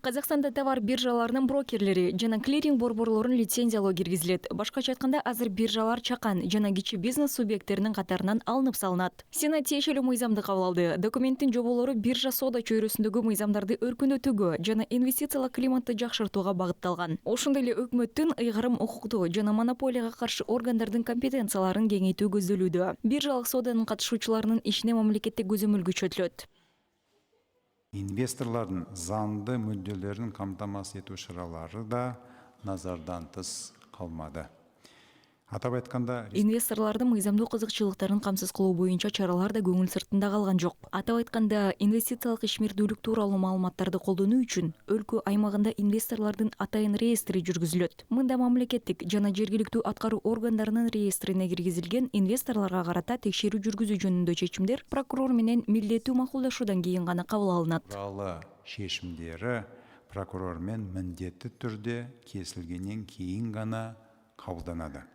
Қазақстанда товар биржаларынын брокерлери жана клиринг борборлорун лицензиялоо киргизилет. Башкача айтканда, азыр биржалар чакан жана кичи бизнес субъекттеринин катарынан алынып салынат. Сенат тиешелүү мыйзамды кабыл алды. Документтин жоболору биржа соода чөйрөсүндөгү мыйзамдарды өркүндөтүүгө жана инвестициялык климатты жакшыртууга багытталган. Ошондой эле өкмөттүн ыйгарым укуктуу жана монополияга каршы органдардын компетенцияларын кеңейтүү көздөлүүдө. Биржалык сооданын катышуучуларынын ишине мамлекеттик көзөмөл күчөтүлөт. Инвесторлардың заңды мүдделерін қамтамасыз ету шаралары да назардан тыс қалмады. Атап айтканда, инвесторлардын мыйзамдуу кызыкчылыктарын камсыз кылуу боюнча чаралар да көңүл сыртында калган жок. Атап айтканда, инвестициялык ишмердүүлүк тууралуу маалыматтарды колдонуу үчүн өлкө аймагында инвесторлордун атайын реестри жүргүзүлөт. Мында мамлекеттик жана жергиликтүү аткаруу органдарынын реестрине киргизилген инвесторлорго карата текшерүү жүргүзүү жөнүндө чечимдер прокурор менен милдеттүү макулдашуудан кийин гана кабыл алынат. Туралы шешимдери прокурормен міндетті түрде кесілгеннен кейін ғана қабылданады.